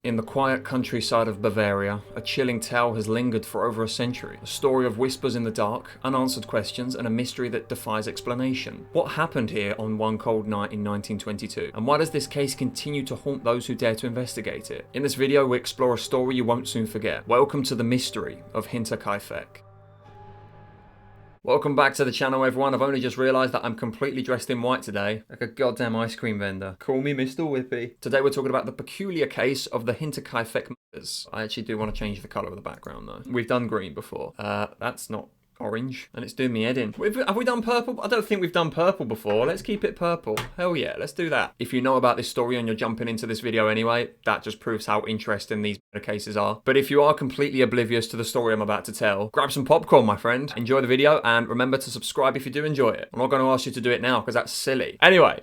In the quiet countryside of Bavaria, a chilling tale has lingered for over a century. A story of whispers in the dark, unanswered questions, and a mystery that defies explanation. What happened here on one cold night in 1922? And why does this case continue to haunt those who dare to investigate it? In this video, we explore a story you won't soon forget. Welcome to the mystery of Hinterkaifeck. Welcome back to the channel, everyone. I've only just realised that I'm completely dressed in white today, like a goddamn ice cream vendor. Call me Mr. Whippy. Today we're talking about the peculiar case of the Hinterkaifeck murders. I actually do want to change the colour of the background though. We've done green before. That's not orange, and it's doing me head in. Have we done purple? I don't think we've done purple before. Let's keep it purple. Hell yeah, let's do that. If you know about this story and you're jumping into this video anyway, that just proves how interesting these cases are. But if you are completely oblivious to the story I'm about to tell, grab some popcorn, my friend. Enjoy the video, and remember to subscribe if you do enjoy it. I'm not going to ask you to do it now, because that's silly. Anyway,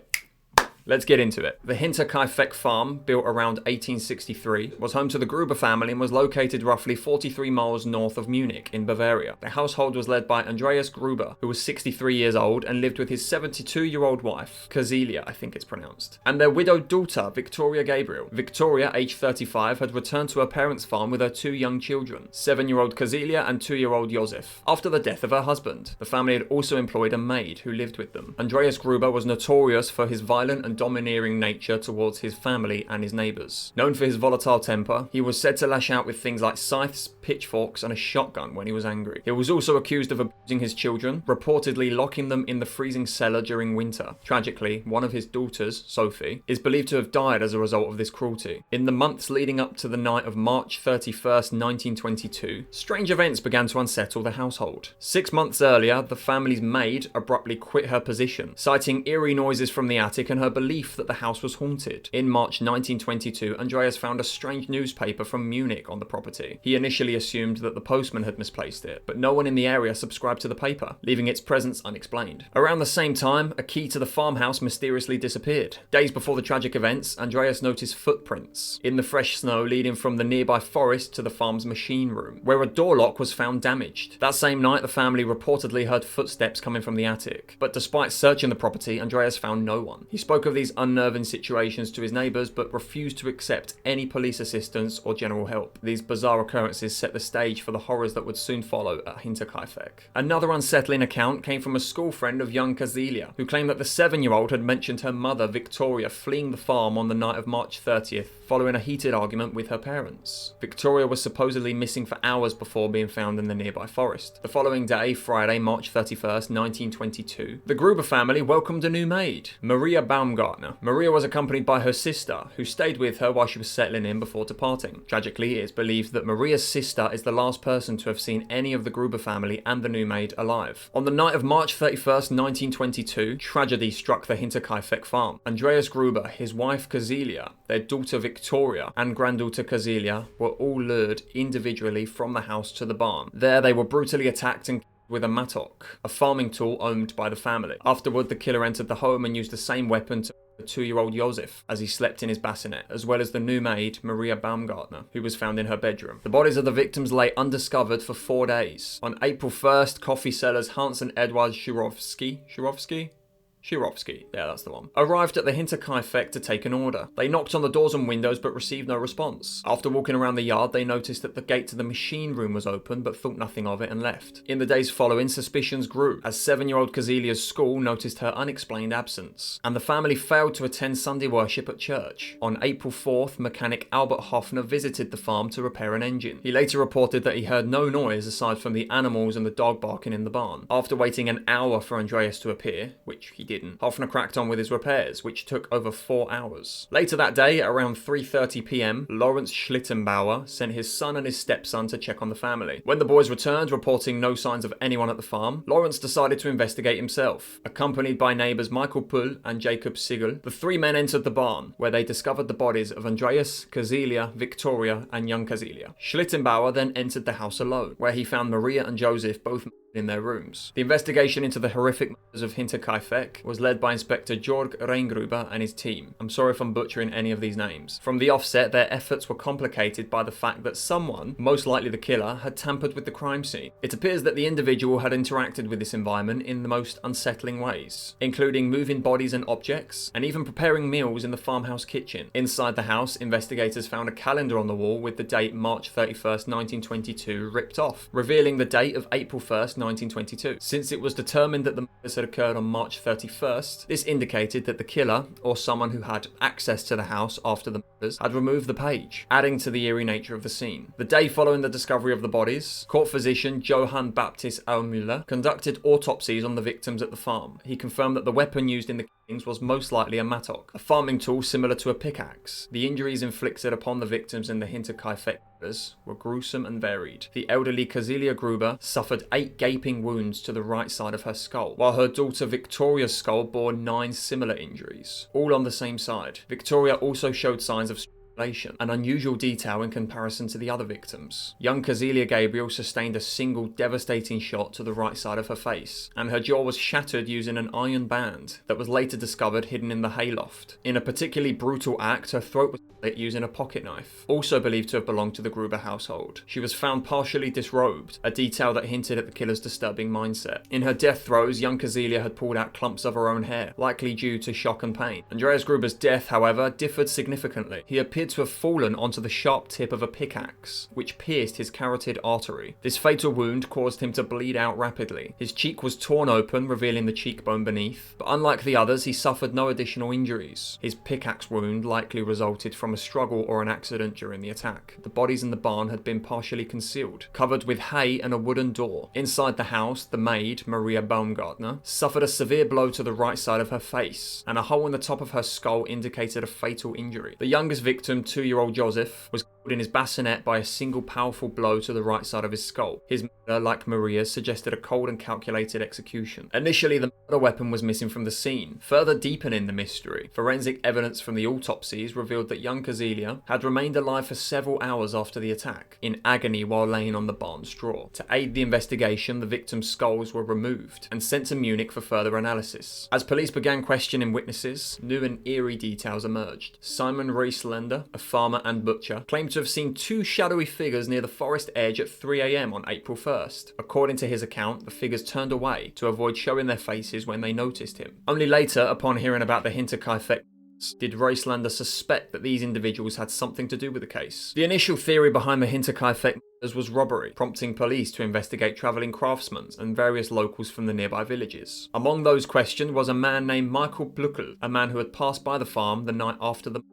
let's get into it. The Hinterkaifeck farm, built around 1863, was home to the Gruber family and was located roughly 43 miles north of Munich in Bavaria. The household was led by Andreas Gruber, who was 63 years old and lived with his 72-year-old wife, Casilia, I think it's pronounced, and their widowed daughter, Victoria Gabriel. Victoria, aged 35, had returned to her parents' farm with her two young children, 7-year-old Casilia and 2-year-old Josef, after the death of her husband. The family had also employed a maid who lived with them. Andreas Gruber was notorious for his violent and domineering nature towards his family and his neighbours. Known for his volatile temper, he was said to lash out with things like scythes, pitchforks, and a shotgun when he was angry. He was also accused of abusing his children, reportedly locking them in the freezing cellar during winter. Tragically, one of his daughters, Sophie, is believed to have died as a result of this cruelty. In the months leading up to the night of March 31st, 1922, strange events began to unsettle the household. 6 months earlier, the family's maid abruptly quit her position, citing eerie noises from the attic and her belief that the house was haunted. In March 1922, Andreas found a strange newspaper from Munich on the property. He initially assumed that the postman had misplaced it, but no one in the area subscribed to the paper, leaving its presence unexplained. Around the same time, a key to the farmhouse mysteriously disappeared. Days before the tragic events, Andreas noticed footprints in the fresh snow leading from the nearby forest to the farm's machine room, where a door lock was found damaged. That same night, the family reportedly heard footsteps coming from the attic, but despite searching the property, Andreas found no one. He spoke of these unnerving situations to his neighbours, but refused to accept any police assistance or general help. These bizarre occurrences set the stage for the horrors that would soon follow at Hinterkaifeck. Another unsettling account came from a school friend of young Casilia, who claimed that the 7-year-old had mentioned her mother, Victoria, fleeing the farm on the night of March 30th, following a heated argument with her parents. Victoria was supposedly missing for hours before being found in the nearby forest. The following day, Friday, March 31st, 1922, the Gruber family welcomed a new maid, Maria Baumgartner. Maria was accompanied by her sister, who stayed with her while she was settling in before departing. Tragically, it is believed that Maria's sister is the last person to have seen any of the Gruber family and the new maid alive. On the night of March 31st, 1922, tragedy struck the Hinterkaifeck farm. Andreas Gruber, his wife Casilia, their daughter Victoria, and granddaughter Casilia were all lured individually from the house to the barn. There, they were brutally attacked and with a mattock, a farming tool owned by the family. Afterward, the killer entered the home and used the same weapon to the 2-year-old Josef as he slept in his bassinet, as well as the new maid, Maria Baumgartner, who was found in her bedroom. The bodies of the victims lay undiscovered for 4 days. On April 1st, coffee sellers Hans and Edward Shirovsky, yeah, that's the one, arrived at the Hinterkaifeck to take an order. They knocked on the doors and windows but received no response. After walking around the yard, they noticed that the gate to the machine room was open but thought nothing of it and left. In the days following, suspicions grew as 7-year-old Casilia's school noticed her unexplained absence, and the family failed to attend Sunday worship at church. On April 4th, mechanic Albert Hoffner visited the farm to repair an engine. He later reported that he heard no noise aside from the animals and the dog barking in the barn. After waiting an hour for Andreas to appear, which he didn't, Hoffner cracked on with his repairs, which took over 4 hours. Later that day, at around 3:30 p.m, Lawrence Schlittenbauer sent his son and his stepson to check on the family. When the boys returned, reporting no signs of anyone at the farm, Lawrence decided to investigate himself. Accompanied by neighbours Michael Pull and Jacob Sigel, the 3 men entered the barn, where they discovered the bodies of Andreas, Casilia, Victoria, and young Casilia. Schlittenbauer then entered the house alone, where he found Maria and Joseph both in their rooms. The investigation into the horrific murders of Hinterkaifeck was led by Inspector Jörg Reingruber and his team. I'm sorry if I'm butchering any of these names. From the offset, their efforts were complicated by the fact that someone, most likely the killer, had tampered with the crime scene. It appears that the individual had interacted with this environment in the most unsettling ways, including moving bodies and objects, and even preparing meals in the farmhouse kitchen. Inside the house, investigators found a calendar on the wall with the date March 31st, 1922 ripped off, revealing the date of April 1st, 1922. Since it was determined that the murders had occurred on March 31st, this indicated that the killer, or someone who had access to the house after the murders, had removed the page, adding to the eerie nature of the scene. The day following the discovery of the bodies, court physician Johann Baptist Aumüller conducted autopsies on the victims at the farm. He confirmed that the weapon used in the killings was most likely a mattock, a farming tool similar to a pickaxe. The injuries inflicted upon the victims in the Hinterkaifeck murders were gruesome and varied. The elderly Casilia Gruber suffered 8 gaping wounds to the right side of her skull, while her daughter Victoria's skull bore 9 similar injuries, all on the same side. Victoria also showed signs of an unusual detail in comparison to the other victims. Young Casilia Gabriel sustained a single devastating shot to the right side of her face, and her jaw was shattered using an iron band that was later discovered hidden in the hayloft. In a particularly brutal act, her throat was slit using a pocket knife, also believed to have belonged to the Gruber household. She was found partially disrobed, a detail that hinted at the killer's disturbing mindset. In her death throes, young Casilia had pulled out clumps of her own hair, likely due to shock and pain. Andreas Gruber's death, however, differed significantly. He appeared to have fallen onto the sharp tip of a pickaxe, which pierced his carotid artery. This fatal wound caused him to bleed out rapidly. His cheek was torn open, revealing the cheekbone beneath, but unlike the others, he suffered no additional injuries. His pickaxe wound likely resulted from a struggle or an accident during the attack. The bodies in the barn had been partially concealed, covered with hay and a wooden door. Inside the house, the maid, Maria Baumgartner, suffered a severe blow to the right side of her face, and a hole in the top of her skull indicated a fatal injury. The youngest victim, 2-year-old Joseph, was killed in his bassinet by a single powerful blow to the right side of his skull. His murder, like Maria's, suggested a cold and calculated execution. Initially, the murder weapon was missing from the scene, further deepening the mystery. Forensic evidence from the autopsies revealed that young Casilia had remained alive for several hours after the attack, in agony while laying on the barn straw. To aid the investigation, the victims' skulls were removed and sent to Munich for further analysis. As police began questioning witnesses, new and eerie details emerged. Simon Rieslander, a farmer and butcher, claimed to have seen 2 shadowy figures near the forest edge at 3 a.m. on April 1st. According to his account, the figures turned away to avoid showing their faces when they noticed him. Only later, upon hearing about the Hinterkaifeck, did Rieslander suspect that these individuals had something to do with the case. The initial theory behind the Hinterkaifeck was robbery, prompting police to investigate travelling craftsmen and various locals from the nearby villages. Among those questioned was a man named Michael Bluckel, a man who had passed by the farm the night after the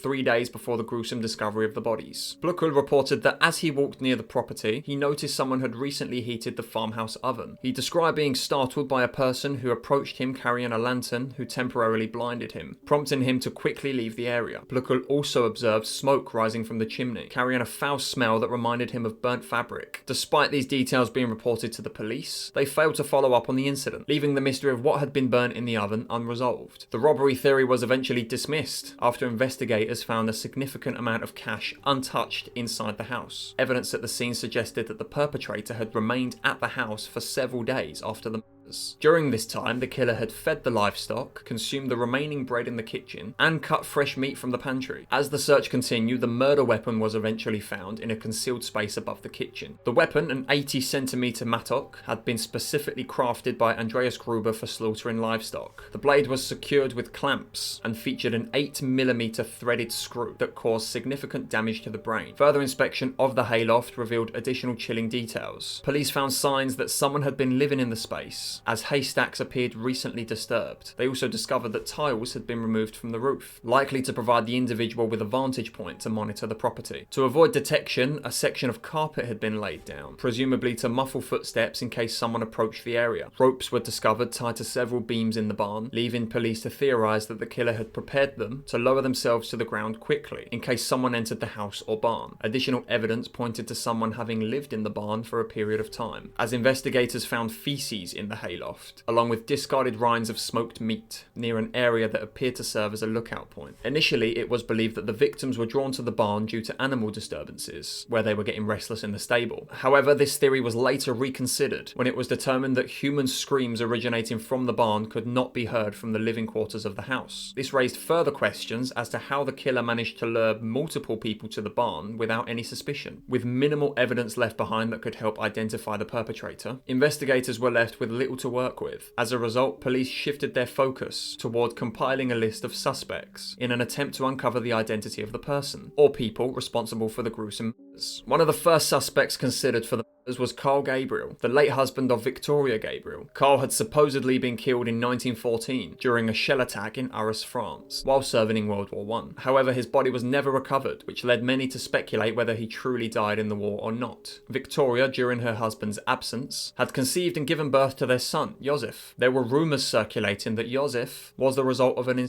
3 days before the gruesome discovery of the bodies. Bluckel reported that as he walked near the property, he noticed someone had recently heated the farmhouse oven. He described being startled by a person who approached him carrying a lantern who temporarily blinded him, prompting him to quickly leave the area. Bluckel also observed smoke rising from the chimney, carrying a foul smell that reminded him of burnt fabric. Despite these details being reported to the police, they failed to follow up on the incident, leaving the mystery of what had been burnt in the oven unresolved. The robbery theory was eventually dismissed after investigators found a significant amount of cash untouched inside the house. Evidence at the scene suggested that the perpetrator had remained at the house for several days after the murders. During this time, the killer had fed the livestock, consumed the remaining bread in the kitchen, and cut fresh meat from the pantry. As the search continued, the murder weapon was eventually found in a concealed space above the kitchen. The weapon, an 80cm mattock, had been specifically crafted by Andreas Gruber for slaughtering livestock. The blade was secured with clamps and featured an 8mm threaded screw that caused significant damage to the brain. Further inspection of the hayloft revealed additional chilling details. Police found signs that someone had been living in the space, as haystacks appeared recently disturbed. They also discovered that tiles had been removed from the roof, likely to provide the individual with a vantage point to monitor the property. To avoid detection, a section of carpet had been laid down, presumably to muffle footsteps in case someone approached the area. Ropes were discovered tied to several beams in the barn, leaving police to theorize that the killer had prepared them to lower themselves to the ground quickly in case someone entered the house or barn. Additional evidence pointed to someone having lived in the barn for a period of time, as investigators found feces in the hayloft, along with discarded rinds of smoked meat near an area that appeared to serve as a lookout point. Initially, it was believed that the victims were drawn to the barn due to animal disturbances, where they were getting restless in the stable. However, this theory was later reconsidered when it was determined that human screams originating from the barn could not be heard from the living quarters of the house. This raised further questions as to how the killer managed to lure multiple people to the barn without any suspicion. With minimal evidence left behind that could help identify the perpetrator, investigators were left with little to work with. As a result, police shifted their focus toward compiling a list of suspects in an attempt to uncover the identity of the person, or people responsible for the gruesome murders. One of the first suspects considered for the murders was Carl Gabriel, the late husband of Victoria Gabriel. Carl had supposedly been killed in 1914 during a shell attack in Arras, France, while serving in World War I. However, his body was never recovered, which led many to speculate whether he truly died in the war or not. Victoria, during her husband's absence, had conceived and given birth to their son, Josef. There were rumours circulating that Josef was the result of an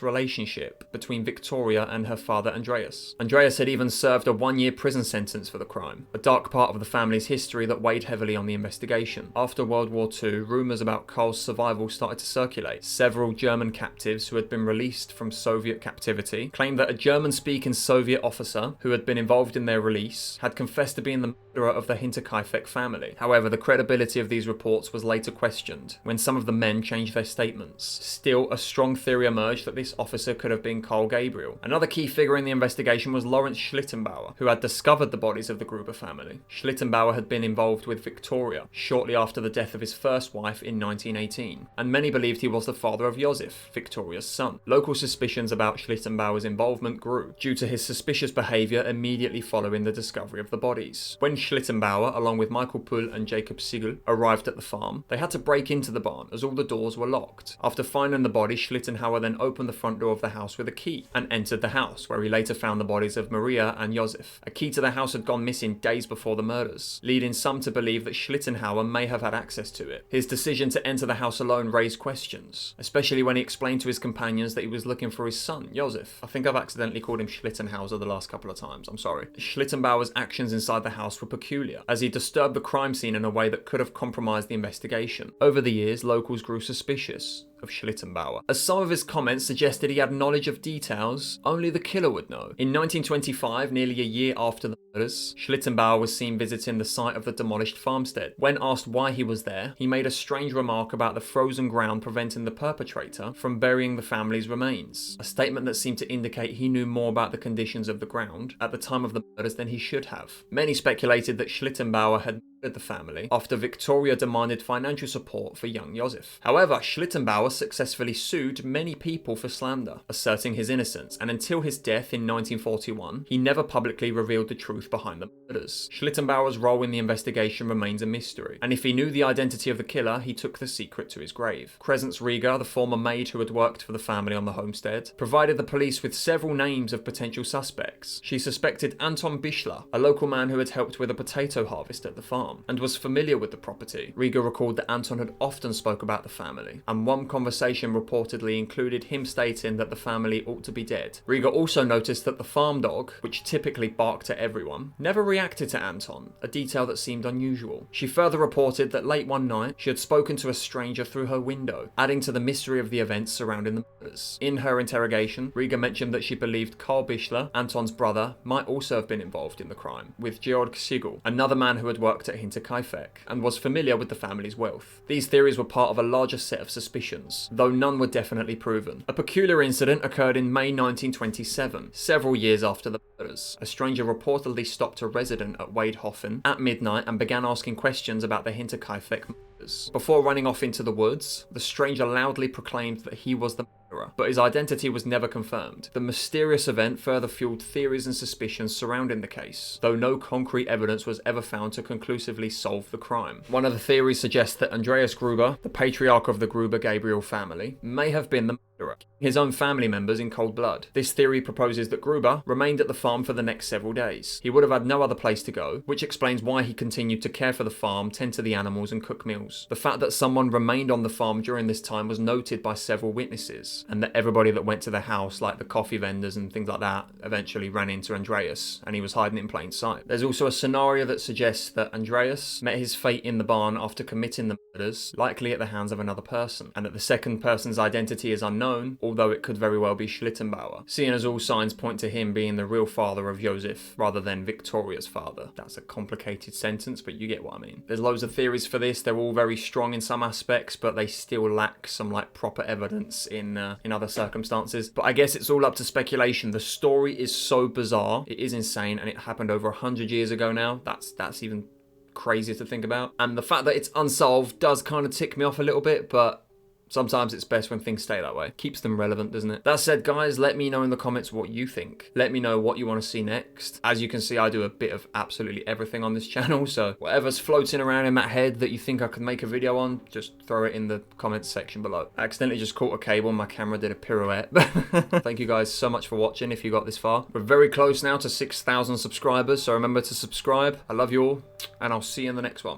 relationship between Victoria and her father Andreas. Andreas had even served a 1-year prison sentence for the crime, a dark part of the family's history that weighed heavily on the investigation. After World War II, rumours about Carl's survival started to circulate. Several German captives who had been released from Soviet captivity claimed that a German-speaking Soviet officer who had been involved in their release had confessed to being the murderer of the Hinterkaifeck family. However, the credibility of these reports was later questioned when some of the men changed their statements. Still, a strong theory emerged that this officer could have been Carl Gabriel. Another key figure in the investigation was Lawrence Schlittenbauer, who had discovered the bodies of the Gruber family. Schlittenbauer had been involved with Victoria shortly after the death of his first wife in 1918, and many believed he was the father of Josef, Victoria's son. Local suspicions about Schlittenbauer's involvement grew due to his suspicious behaviour immediately following the discovery of the bodies. When Schlittenbauer, along with Michael Pull and Jacob Siegel, arrived at the farm, they had to break into the barn as all the doors were locked. After finding the body, Schlittenbauer then opened the front door of the house with a key and entered the house, where he later found the bodies of Maria and Josef. A key to the house had gone missing days before the murders, leading some to believe that Schlittenbauer may have had access to it. His decision to enter the house alone raised questions, especially when he explained to his companions that he was looking for his son, Josef. I think I've accidentally called him Schlittenhauser the last couple of times, I'm sorry. Schlittenbauer's actions inside the house were peculiar, as he disturbed the crime scene in a way that could have compromised the investigation. Over the years, locals grew suspicious of Schlittenbauer, as some of his comments suggested he had knowledge of details only the killer would know. In 1925, nearly a year after the murders, Schlittenbauer was seen visiting the site of the demolished farmstead. When asked why he was there, he made a strange remark about the frozen ground preventing the perpetrator from burying the family's remains, a statement that seemed to indicate he knew more about the conditions of the ground at the time of the murders than he should have. Many speculated that Schlittenbauer had murdered the family after Victoria demanded financial support for young Josef. However, Schlittenbauer successfully sued many people for slander, asserting his innocence, and until his death in 1941, he never publicly revealed the truth behind the murders. Schlittenbauer's role in the investigation remains a mystery, and if he knew the identity of the killer, he took the secret to his grave. Crescence Rieger, the former maid who had worked for the family on the homestead, provided the police with several names of potential suspects. She suspected Anton Bischler, a local man who had helped with a potato harvest at the farm, and was familiar with the property. Rieger recalled that Anton had often spoke about the family, and one conversation reportedly included him stating that the family ought to be dead. Rieger also noticed that the farm dog, which typically barked at everyone, never reacted to Anton, a detail that seemed unusual. She further reported that late one night, she had spoken to a stranger through her window, adding to the mystery of the events surrounding the murders. In her interrogation, Rieger mentioned that she believed Karl Bischler, Anton's brother, might also have been involved in the crime, with Georg Siegel, another man who had worked at Hinterkaifeck, and was familiar with the family's wealth. These theories were part of a larger set of suspicions, though none were definitely proven. A peculiar incident occurred in May 1927, several years after the murders. A stranger reportedly stopped a resident at Waidhofen at midnight and began asking questions about the Hinterkaifeck murders. Before running off into the woods, the stranger loudly proclaimed that he was the murderer, but his identity was never confirmed. The mysterious event further fueled theories and suspicions surrounding the case, though no concrete evidence was ever found to conclusively solve the crime. One of the theories suggests that Andreas Gruber, the patriarch of the Gruber-Gabriel family, may have been the murderer, his own family members in cold blood. This theory proposes that Gruber remained at the farm for the next several days. He would have had no other place to go, which explains why he continued to care for the farm, tend to the animals, and cook meals. The fact that someone remained on the farm during this time was noted by several witnesses, and that everybody that went to the house, like the coffee vendors and things like that, eventually ran into Andreas, and he was hiding in plain sight. There's also a scenario that suggests that Andreas met his fate in the barn after committing the murders, likely at the hands of another person, and that the second person's identity is unknown, although it could very well be Schlittenbauer, seeing as all signs point to him being the real father of Josef rather than Victoria's father. That's a complicated sentence, but you get what I mean. There's loads of theories for this. They're all very strong in some aspects, but they still lack some like proper evidence in other circumstances. But I guess it's all up to speculation. The story is so bizarre, it is insane, and it happened over 100 years ago now. That's even crazier to think about. And the fact that it's unsolved does kind of tick me off a little bit, but sometimes it's best when things stay that way. Keeps them relevant, doesn't it? That said, guys, let me know in the comments what you think. Let me know what you want to see next. As you can see, I do a bit of absolutely everything on this channel, so whatever's floating around in that head that you think I could make a video on, just throw it in the comments section below. I accidentally just caught a cable and my camera did a pirouette. Thank you guys so much for watching if you got this far. We're very close now to 6,000 subscribers, so remember to subscribe. I love you all, and I'll see you in the next one.